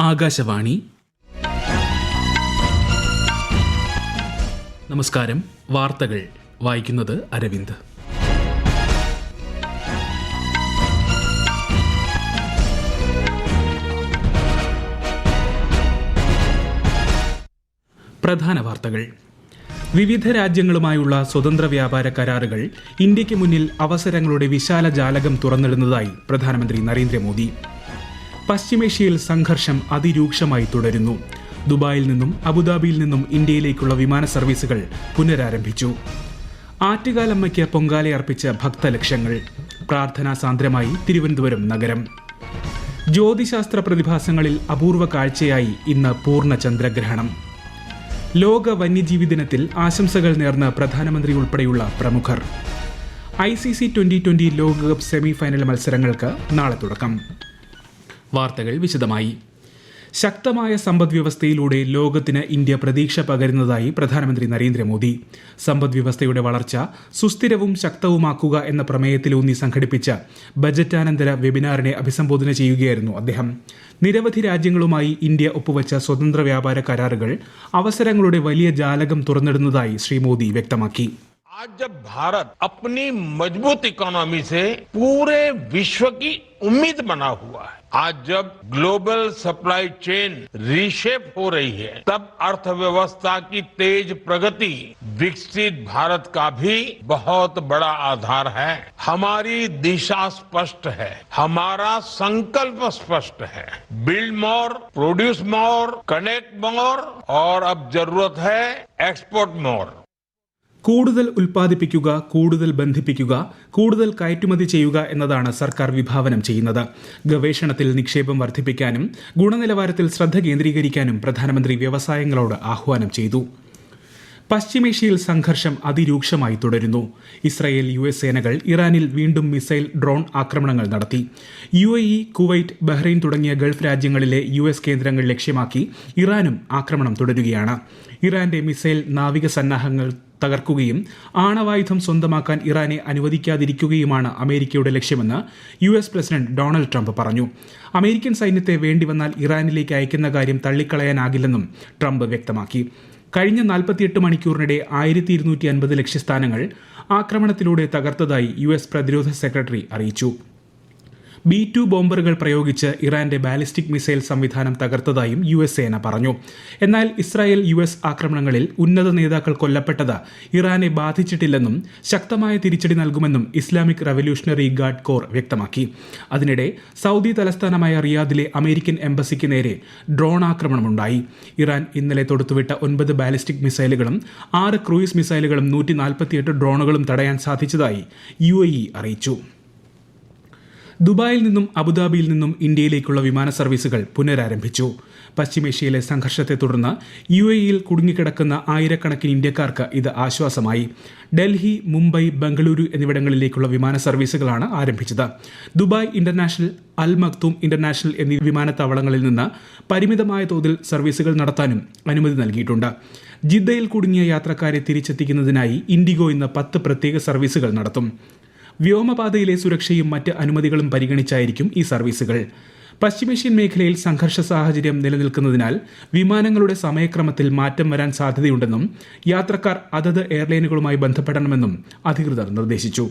ആകാശവാണി. നമസ്കാരം. വാർത്തകൾ വായിക്കുന്നത് അരവിന്ദ്. പ്രധാന വാർത്തകൾ. വിവിധ രാജ്യങ്ങളുമായുള്ള സ്വതന്ത്ര വ്യാപാര കരാറുകൾ ഇന്ത്യയ്ക്ക് മുന്നിൽ അവസരങ്ങളുടെ വിശാല ജാലകം തുറന്നിടുന്നതായി പ്രധാനമന്ത്രി നരേന്ദ്രമോദി. പശ്ചിമേഷ്യയിൽ സംഘർഷം അതിരൂക്ഷമായി തുടരുന്നു. ദുബായിൽ നിന്നും അബുദാബിയിൽ നിന്നും ഇന്ത്യയിലേക്കുള്ള വിമാന സർവീസുകൾ പുനരാരംഭിച്ചു. ആറ്റുകാലമ്മയ്ക്ക് പൊങ്കാലയർപ്പിച്ച ഭക്തലക്ഷങ്ങൾ. പ്രാർത്ഥനാ സാന്ദ്രമായി തിരുവനന്തപുരം നഗരം. ജ്യോതിശാസ്ത്ര പ്രതിഭാസങ്ങളിൽ അപൂർവ കാഴ്ചയായി ഇന്ന് പൂർണ്ണ ചന്ദ്രഗ്രഹണം. ലോക വന്യജീവി ദിനത്തിൽ ആശംസകൾ നേർന്ന പ്രധാനമന്ത്രി ഉൾപ്പെടെയുള്ള പ്രമുഖർ. ICC 2020 ലോകകപ്പ് സെമിഫൈനൽ മത്സരങ്ങൾക്ക് നാളെ തുടക്കം. വാർത്തകൾ വിശദമായി. ശക്തമായ സമ്പദ്വ്യവസ്ഥയിലൂടെ ലോകത്തിന് ഇന്ത്യ പ്രതീക്ഷ പകരുന്നതായി പ്രധാനമന്ത്രി നരേന്ദ്രമോദി. സമ്പദ്വ്യവസ്ഥയുടെ വളർച്ച സുസ്ഥിരവും ശക്തവുമാക്കുക എന്ന പ്രമേയത്തിലൂന്നി സംഘടിപ്പിച്ച ബജറ്റാനന്തര വെബിനാറിനെ അഭിസംബോധന ചെയ്യുകയായിരുന്നു അദ്ദേഹം. നിരവധി രാജ്യങ്ങളുമായി ഇന്ത്യ ഒപ്പുവച്ച സ്വതന്ത്ര വ്യാപാര കരാറുകൾ അവസരങ്ങളുടെ വലിയ ജാലകം തുറന്നിടുന്നതായി ശ്രീ മോദി വ്യക്തമാക്കി. आज जब भारत अपनी मजबूत इकोनॉमी से पूरे विश्व की उम्मीद बना हुआ है, आज जब ग्लोबल सप्लाई चेन रीशेप हो रही है, तब अर्थव्यवस्था की तेज प्रगति विकसित भारत का भी बहुत बड़ा आधार है. हमारी दिशा स्पष्ट है, हमारा संकल्प स्पष्ट है. Build more, produce more, connect मोर और अब जरूरत है एक्सपोर्ट मोर. കൂടുതൽ ഉൽപ്പാദിപ്പിക്കുക, കൂടുതൽ ബന്ധിപ്പിക്കുക, കൂടുതൽ കയറ്റുമതി ചെയ്യുക എന്നതാണ് സർക്കാർ വിഭാവനം ചെയ്യുന്നത്. ഗവേഷണത്തിൽ നിക്ഷേപം വർദ്ധിപ്പിക്കാനും ഗുണനിലവാരത്തിൽ ശ്രദ്ധ കേന്ദ്രീകരിക്കാനും പ്രധാനമന്ത്രി വ്യവസായങ്ങളോട് ആഹ്വാനം ചെയ്തു. പശ്ചിമേഷ്യയിൽ സംഘർഷം അതിരൂക്ഷമായി തുടരുന്നു. ഇസ്രായേൽ US സേനകൾ ഇറാനിൽ വീണ്ടും മിസൈൽ, ഡ്രോൺ ആക്രമണങ്ങൾ നടത്തി. UAE, കുവൈറ്റ്, ബഹ്റൈൻ തുടങ്ങിയ ഗൾഫ് രാജ്യങ്ങളിലെ US കേന്ദ്രങ്ങൾ ലക്ഷ്യമാക്കി ഇറാനും ആക്രമണം തുടരുകയാണ്. ഇറാന്റെ മിസൈൽ, നാവിക സന്നാഹങ്ങൾ തകർക്കുകയും ആണവായുധം സ്വന്തമാക്കാൻ ഇറാനെ അനുവദിക്കാതിരിക്കുകയുമാണ് അമേരിക്കയുടെ ലക്ഷ്യമെന്ന് US പ്രസിഡന്റ് ഡൊണാൾഡ് ട്രംപ് പറഞ്ഞു. അമേരിക്കൻ സൈന്യത്തെ വേണ്ടിവന്നാൽ ഇറാനിലേക്ക് അയക്കുന്ന കാര്യം തള്ളിക്കളയാനാകില്ലെന്നും ട്രംപ് വ്യക്തമാക്കി. കഴിഞ്ഞ 48 മണിക്കൂറിനിടെ 1250 ലക്ഷ്യസ്ഥാനങ്ങൾ ആക്രമണത്തിലൂടെ തകർത്തതായി US പ്രതിരോധ സെക്രട്ടറി അറിയിച്ചു. B-2 ബോംബറുകൾ പ്രയോഗിച്ച് ഇറാന്റെ ബാലിസ്റ്റിക് മിസൈൽ സംവിധാനം തകർത്തതായും US സേന പറഞ്ഞു. എന്നാൽ ഇസ്രായേൽ US ആക്രമണങ്ങളിൽ ഉന്നത നേതാക്കൾ കൊല്ലപ്പെട്ടത് ഇറാനെ ബാധിച്ചിട്ടില്ലെന്നും ശക്തമായ തിരിച്ചടി നൽകുമെന്നും ഇസ്ലാമിക് റവല്യൂഷണറി ഗാർഡ് കോർ വ്യക്തമാക്കി. അതിനിടെ സൗദി തലസ്ഥാനമായ റിയാദിലെ അമേരിക്കൻ എംബസിക്ക് നേരെ ഡ്രോൺ ആക്രമണമുണ്ടായി. ഇറാൻ ഇന്നലെ തൊടുത്തുവിട്ട 9 ബാലിസ്റ്റിക് മിസൈലുകളും 6 ക്രൂയിസ് മിസൈലുകളും 148 ഡ്രോണുകളും തടയാൻ സാധിച്ചതായി UAE അറിയിച്ചു. ദുബായിൽ നിന്നും അബുദാബിയിൽ നിന്നും ഇന്ത്യയിലേക്കുള്ള വിമാന സർവീസുകൾ പുനരാരംഭിച്ചു. പശ്ചിമേഷ്യയിലെ സംഘർഷത്തെ തുടർന്ന് UAEയിൽ കുടുങ്ങിക്കിടക്കുന്ന ആയിരക്കണക്കിന് ഇന്ത്യക്കാർക്ക് ഇത് ആശ്വാസമായി. ഡൽഹി, മുംബൈ, ബംഗളൂരു എന്നിവിടങ്ങളിലേക്കുള്ള വിമാന സർവീസുകളാണ് ആരംഭിച്ചത്. Dubai international, Al Maktoum international എന്നീ വിമാനത്താവളങ്ങളിൽ നിന്ന് പരിമിതമായ തോതിൽ സർവീസുകൾ നടത്താനും അനുമതി നൽകിയിട്ടുണ്ട്. ജിദ്ദയിൽ കുടുങ്ങിയ യാത്രക്കാരെ തിരിച്ചെത്തിക്കുന്നതിനായി ഇൻഡിഗോ ഇന്ന് 10 പ്രത്യേക സർവീസുകൾ നടത്തും. വ്യോമപാതയിലെ സുരക്ഷയും മറ്റ് അനുമതികളും പരിഗണിച്ചായിരിക്കും ഈ സർവീസുകൾ. പശ്ചിമേഷ്യൻ മേഖലയിൽ സംഘർഷ സാഹചര്യം നിലനിൽക്കുന്നതിനാൽ വിമാനങ്ങളുടെ സമയക്രമത്തിൽ മാറ്റം വരാൻ സാധ്യതയുണ്ടെന്നും യാത്രക്കാർ അതത് എയർലൈനുകളുമായി ബന്ധപ്പെടണമെന്നും അധികൃതർ നിർദ്ദേശിച്ചു.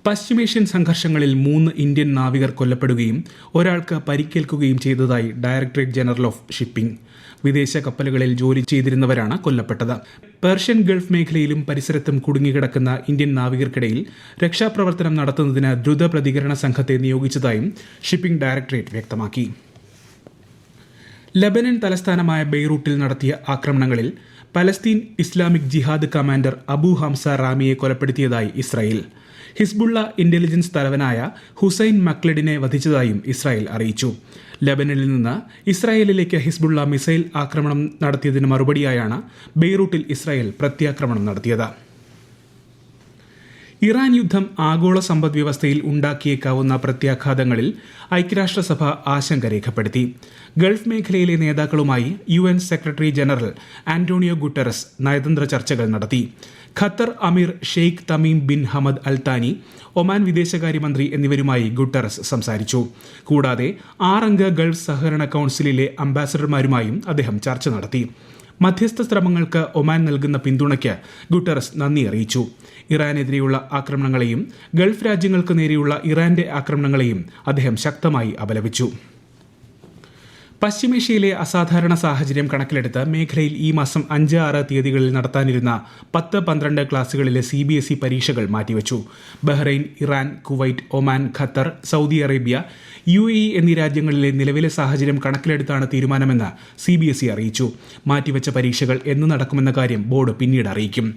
പശ്ചിമേഷ്യൻ സംഘർഷങ്ങളിൽ 3 ഇന്ത്യൻ നാവികർ കൊല്ലപ്പെടുകയും ഒരാൾക്ക് പരിക്കേൽക്കുകയും ചെയ്തതായി ഡയറക്ടറേറ്റ് ജനറൽ ഓഫ് ഷിപ്പിംഗ്. വിദേശ കപ്പലുകളിൽ ജോലി ചെയ്തിരുന്നവരാണ് കൊല്ലപ്പെട്ടത്. പേർഷ്യൻ ഗൾഫ് മേഖലയിലും പരിസരത്തും കുടുങ്ങിക്കിടക്കുന്ന ഇന്ത്യൻ നാവികർക്കിടയിൽ രക്ഷാപ്രവർത്തനം നടത്തുന്നതിന് ദ്രുത പ്രതികരണ സംഘത്തെ നിയോഗിച്ചതായും ഷിപ്പിംഗ് ഡയറക്ടറേറ്റ് വ്യക്തമാക്കി. ലബനൻ തലസ്ഥാനമായ ബെയ്റൂട്ടിൽ നടത്തിയ ആക്രമണങ്ങളിൽ Palestine Islamic Jihad commander Abu Hamza റാമിയെ കൊലപ്പെടുത്തിയതായി ഇസ്രായേൽ. ഹിസ്ബുള്ള ഇന്റലിജൻസ് തലവനായ ഹുസൈൻ മക്ലഡിനെ വധിച്ചതായും ഇസ്രായേൽ അറിയിച്ചു. ലബനനിൽ നിന്ന് ഇസ്രായേലിലേക്ക് ഹിസ്ബുള്ള മിസൈൽ ആക്രമണം നടത്തിയതിന് മറുപടിയായാണ് ബെയ്റൂട്ടിൽ ഇസ്രായേൽ പ്രത്യാക്രമണം നടത്തിയത്. ഇറാൻ യുദ്ധം ആഗോള സമ്പദ്വ്യവസ്ഥയിൽ ഉണ്ടാക്കിയേക്കാവുന്ന പ്രത്യാഘാതങ്ങളിൽ ഐക്യരാഷ്ട്രസഭ ആശങ്ക രേഖപ്പെടുത്തി. ഗൾഫ് മേഖലയിലെ നേതാക്കളുമായി UN secretary general Antonio Guterres നയതന്ത്ര ചർച്ചകൾ നടത്തി. ഖത്തർ അമീർ Sheikh Tamim bin Hamad Al താനി, ഒമാൻ വിദേശകാര്യമന്ത്രി എന്നിവരുമായി ഗുട്ടറസ് സംസാരിച്ചു. കൂടാതെ 6 അംഗ ഗൾഫ് സഹകരണ കൌൺസിലിലെ അംബാസഡർമാരുമായും അദ്ദേഹം ചർച്ച നടത്തി. മധ്യസ്ഥ ശ്രമങ്ങൾക്ക് ഒമാൻ നൽകുന്ന പിന്തുണയ്ക്ക് ഗുട്ടറസ് നന്ദി അറിയിച്ചു. ഇറാനെതിരെയുള്ള ആക്രമണങ്ങളെയും ഗൾഫ് രാജ്യങ്ങൾക്ക് നേരെയുള്ള ഇറാന്റെ ആക്രമണങ്ങളെയും അദ്ദേഹം ശക്തമായി അപലപിച്ചു. പശ്ചിമേഷ്യയിലെ അസാധാരണ സാഹചര്യം കണക്കിലെടുത്ത് മേഖലയിൽ ഈ മാസം 5, 6 തീയതികളിൽ നടത്താനിരുന്ന 10, 12 ക്ലാസുകളിലെ CBSE പരീക്ഷകൾ മാറ്റിവച്ചു. Bahrain, Iran, Kuwait, Oman, Qatar, Saudi Arabia, UAE എന്നീ രാജ്യങ്ങളിലെ നിലവിലെ സാഹചര്യം കണക്കിലെടുത്താണ് തീരുമാനമെന്ന് CBSE അറിയിച്ചു. മാറ്റിവെച്ച പരീക്ഷകൾ എന്ന് നടക്കുമെന്ന കാര്യം ബോർഡ് പിന്നീട് അറിയിക്കും.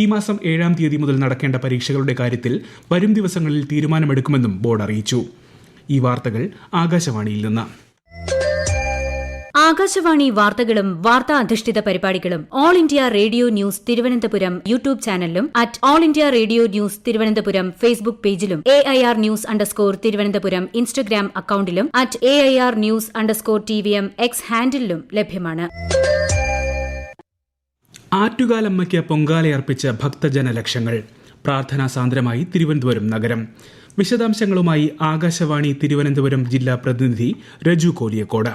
ഈ മാസം 7-ാം തീയതി മുതൽ നടക്കേണ്ട പരീക്ഷകളുടെ കാര്യത്തിൽ വരും ദിവസങ്ങളിൽ തീരുമാനമെടുക്കുമെന്നും ബോർഡ് അറിയിച്ചു. ഈ വാർത്തകൾ ആകാശവാണിയിൽ നിന്ന്. ആകാശവാണി വാർത്തകളും വാർത്താ അധിഷ്ഠിത പരിപാടികളും All India Radio News Thiruvananthapuram YouTube ചാനലിലും @All India Radio News Thiruvananthapuram Facebook പേജിലും AIR ന്യൂസ് തിരുവനന്തപുരം ഇൻസ്റ്റഗ്രാം അക്കൌണ്ടിലും @AIR ന്യൂസ് TVM X ഹാൻഡിലും ലഭ്യമാണ്. ആറ്റുകാലമ്മയ്ക്ക് പൊങ്കാലയർപ്പിച്ച ഭക്തജനലക്ഷങ്ങൾ. പ്രാർത്ഥനാ സാന്ദ്രമായി തിരുവനന്തപുരം നഗരം. വിശദാംശങ്ങളുമായി ആകാശവാണി തിരുവനന്തപുരം ജില്ലാ പ്രതിനിധി രജു കോലിയക്കോട്.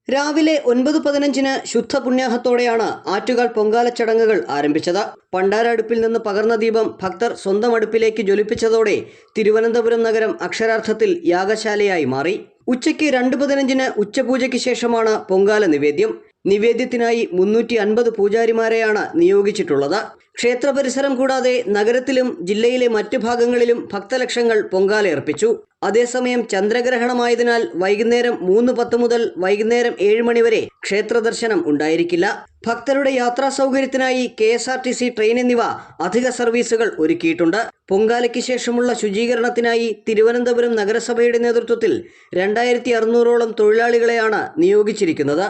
രാവിലെ 9:15 ശുദ്ധ പുണ്യാഹത്തോടെയാണ് ആറ്റുകാൽ പൊങ്കാല ചടങ്ങുകൾ ആരംഭിച്ചത്. പണ്ടാര അടുപ്പിൽ നിന്ന് പകർന്ന ദീപം ഭക്തർ സ്വന്തം അടുപ്പിലേക്ക് ജ്വലിപ്പിച്ചതോടെ തിരുവനന്തപുരം നഗരം അക്ഷരാർത്ഥത്തിൽ യാഗശാലയായി മാറി. ഉച്ചയ്ക്ക് 2:15 ഉച്ചപൂജയ്ക്ക് ശേഷമാണ് പൊങ്കാല നിവേദ്യം. നിവേദ്യത്തിനായി 350 പൂജാരിമാരെയാണ് നിയോഗിച്ചിട്ടുള്ളത്. ക്ഷേത്ര പരിസരം കൂടാതെ നഗരത്തിലും ജില്ലയിലെ മറ്റു ഭാഗങ്ങളിലും ഭക്തലക്ഷങ്ങൾ പൊങ്കാലയർപ്പിച്ചു. അതേസമയം ചന്ദ്രഗ്രഹണമായതിനാൽ വൈകുന്നേരം 3:10 മുതൽ വൈകുന്നേരം 7 മണി വരെ ക്ഷേത്ര ദർശനം ഉണ്ടായിരിക്കില്ല. ഭക്തരുടെ യാത്രാ സൗകര്യത്തിനായി KSRTC ട്രെയിൻ എന്നിവ അധിക സർവീസുകൾ ഒരുക്കിയിട്ടുണ്ട്. പൊങ്കാലയ്ക്ക് ശേഷമുള്ള ശുചീകരണത്തിനായി തിരുവനന്തപുരം നഗരസഭയുടെ നേതൃത്വത്തിൽ 2600ഓളം തൊഴിലാളികളെയാണ് നിയോഗിച്ചിരിക്കുന്നത്.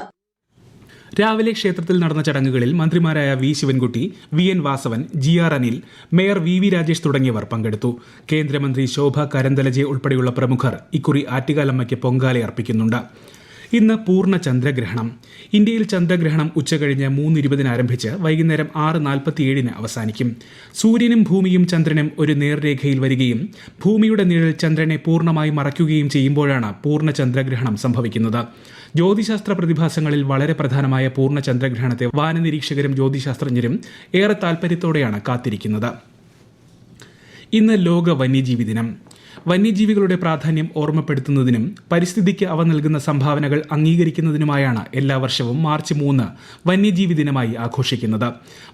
രാവിലെ ക്ഷേത്രത്തിൽ നടന്ന ചടങ്ങുകളിൽ മന്ത്രിമാരായ V. Sivankutty, VN Vasavan, GR Anil, mayor VV Rajesh തുടങ്ങിയവർ പങ്കെടുത്തു. കേന്ദ്രമന്ത്രി ശോഭ കരന്തലജെ ഉൾപ്പെടെയുള്ള പ്രമുഖർ ഇക്കുറി ആറ്റുകാലമ്മയ്ക്ക് പൊങ്കാലയർപ്പിക്കുന്നുണ്ട്. ഇന്ന് പൂർണ്ണ ചന്ദ്രഗ്രഹണം. ഇന്ത്യയിൽ ചന്ദ്രഗ്രഹണം ഉച്ചകഴിഞ്ഞ് 3:20 ആരംഭിച്ച് വൈകുന്നേരം 6:47 അവസാനിക്കും. സൂര്യനും ഭൂമിയും ചന്ദ്രനും ഒരു നേർരേഖയിൽ വരികയും ഭൂമിയുടെ നിഴൽ ചന്ദ്രനെ പൂർണ്ണമായി മറയ്ക്കുകയും ചെയ്യുമ്പോഴാണ് പൂർണ്ണ ചന്ദ്രഗ്രഹണം സംഭവിക്കുന്നത്. ജ്യോതിശാസ്ത്ര പ്രതിഭാസങ്ങളിൽ വളരെ പ്രധാനമായ പൂർണ്ണ ചന്ദ്രഗ്രഹണത്തെ വാനനിരീക്ഷകരും ജ്യോതിശാസ്ത്രജ്ഞരും ഏറെ താൽപര്യത്തോടെയാണ് കാത്തിരിക്കുന്നത്. ഇന്ന് ലോക വന്യജീവി ദിനം. വന്യജീവികളുടെ പ്രാധാന്യം ഓർമ്മപ്പെടുത്തുന്നതിനും പരിസ്ഥിതിക്ക് അവ നൽകുന്ന സംഭാവനകൾ അംഗീകരിക്കുന്നതിനുമായാണ് എല്ലാ വർഷവും മാർച്ച് 3 വന്യജീവി ദിനമായി ആഘോഷിക്കുന്നത്.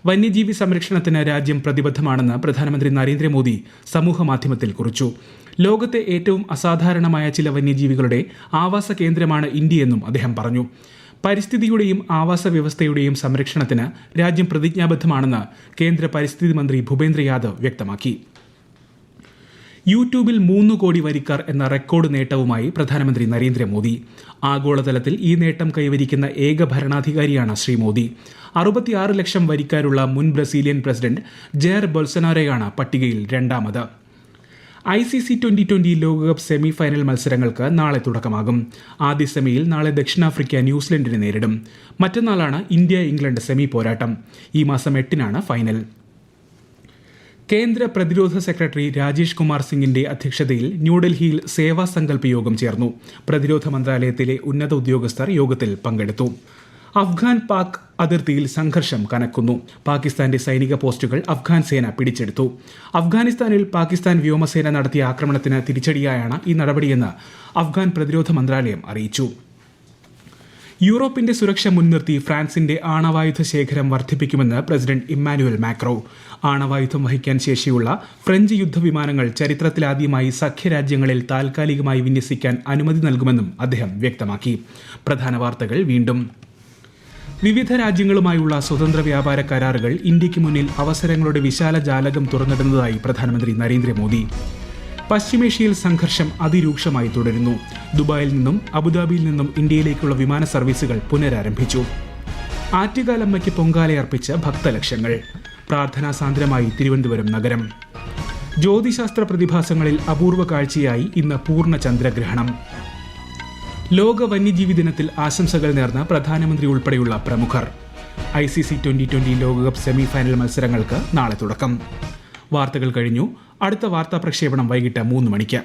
വന്യജീവി സംരക്ഷണത്തിന് രാജ്യം പ്രതിബദ്ധമാണെന്ന് പ്രധാനമന്ത്രി നരേന്ദ്രമോദി സമൂഹമാധ്യമത്തിൽ കുറിച്ചു. ലോകത്തെ ഏറ്റവും അസാധാരണമായ ചില വന്യജീവികളുടെ ആവാസ കേന്ദ്രമാണ് ഇന്ത്യയെന്നും അദ്ദേഹം പറഞ്ഞു. പരിസ്ഥിതിയുടെയും ആവാസ വ്യവസ്ഥയുടെയും സംരക്ഷണത്തിന് രാജ്യം പ്രതിജ്ഞാബദ്ധമാണെന്ന് കേന്ദ്ര പരിസ്ഥിതി മന്ത്രി ഭൂപേന്ദ്ര യാദവ് വ്യക്തമാക്കി. യൂട്യൂബിൽ 3 കോടി വരിക്കാർ എന്ന റെക്കോർഡ് നേട്ടവുമായി പ്രധാനമന്ത്രി നരേന്ദ്രമോദി. ആഗോളതലത്തിൽ ഈ നേട്ടം കൈവരിക്കുന്ന ഏക ഭരണാധികാരിയാണ് ശ്രീ മോദി. 66 ലക്ഷം വരിക്കാരുള്ള മുൻ ബ്രസീലിയൻ പ്രസിഡന്റ് ജെയർ ബൊൾസനാരോയാണ് പട്ടികയിൽ രണ്ടാമത്. ICC 2020 ലോകകപ്പ് സെമി ഫൈനൽ മത്സരങ്ങൾക്ക് നാളെ തുടക്കമാകും. ആദ്യ സെമിയിൽ നാളെ ദക്ഷിണാഫ്രിക്ക ന്യൂസിലൻഡിനെ നേരിടും. മറ്റന്നാളാണ് ഇന്ത്യ-ഇംഗ്ലണ്ട് സെമി പോരാട്ടം. ഈ മാസം 8-നാണ് ഫൈനൽ. കേന്ദ്ര പ്രതിരോധ സെക്രട്ടറി രാജേഷ് കുമാർ സിംഗിന്റെ അധ്യക്ഷതയിൽ ന്യൂഡൽഹിയിൽ സേവാ സങ്കല്പ് യോഗം ചേർന്നു. പ്രതിരോധ മന്ത്രാലയത്തിലെ ഉന്നത ഉദ്യോഗസ്ഥർ യോഗത്തിൽ പങ്കെടുത്തു. അഫ്ഗാൻ പാക് അതിർത്തിയിൽ സംഘർഷം കനക്കുന്നു. പാകിസ്ഥാന്റെ സൈനിക പോസ്റ്റുകൾ അഫ്ഗാൻ സേന പിടിച്ചെടുത്തു. അഫ്ഗാനിസ്ഥാനിൽ പാകിസ്ഥാൻ വ്യോമസേന നടത്തിയ ആക്രമണത്തിന് തിരിച്ചടിയായാണ് ഈ നടപടിയെന്ന് അഫ്ഗാൻ പ്രതിരോധ മന്ത്രാലയം അറിയിച്ചു. യൂറോപ്പിന്റെ സുരക്ഷ മുൻനിർത്തി ഫ്രാൻസിന്റെ ആണവായുധ ശേഖരം വർദ്ധിപ്പിക്കുമെന്ന് പ്രസിഡന്റ് ഇമ്മാനുവൽ മാക്രോ. ആണവായുധം വഹിക്കാൻ ശേഷിയുള്ള ഫ്രഞ്ച് യുദ്ധവിമാനങ്ങൾ ചരിത്രത്തിലാദ്യമായി സഖ്യരാജ്യങ്ങളിൽ താൽക്കാലികമായി വിന്യസിക്കാൻ അനുമതി നൽകുമെന്നും അദ്ദേഹം വ്യക്തമാക്കി. പ്രധാന വാർത്തകൾ വീണ്ടും. വിവിധ രാജ്യങ്ങളുമായുള്ള സ്വതന്ത്ര വ്യാപാര കരാറുകൾ ഇന്ത്യയ്ക്ക് മുന്നിൽ അവസരങ്ങളുടെ വിശാല ജാലകം തുറന്നിടുന്നതായി പ്രധാനമന്ത്രി നരേന്ദ്രമോദി. പശ്ചിമേഷ്യയിൽ സംഘർഷം അതിരൂക്ഷമായി തുടരുന്നു. ദുബായിൽ നിന്നും അബുദാബിയിൽ നിന്നും ഇന്ത്യയിലേക്കുള്ള വിമാന സർവീസുകൾ പുനരാരംഭിച്ചു. ആറ്റുകാലമ്മയ്ക്ക് പൊങ്കാലയർപ്പിച്ച ഭക്തലക്ഷങ്ങൾ. പ്രാർത്ഥനാ സാന്ദ്രമായി തിരുവനന്തപുരം നഗരം. ജ്യോതിശാസ്ത്ര പ്രതിഭാസങ്ങളിൽ അപൂർവ കാഴ്ചയായി ഇന്ന് പൂർണ്ണ ചന്ദ്രഗ്രഹണം. ലോക വന്യജീവി ദിനത്തിൽ ആശംസകൾ നേർന്ന പ്രധാനമന്ത്രി ഉൾപ്പെടെയുള്ള പ്രമുഖർ. ICC 2020 ലോകകപ്പ് സെമിഫൈനൽ മത്സരങ്ങൾക്ക് നാളെ തുടക്കം. വാർത്തകൾ കഴിഞ്ഞു. അടുത്ത വാർത്താ പ്രക്ഷേപണം വൈകിട്ട് 3 മണിക്ക്.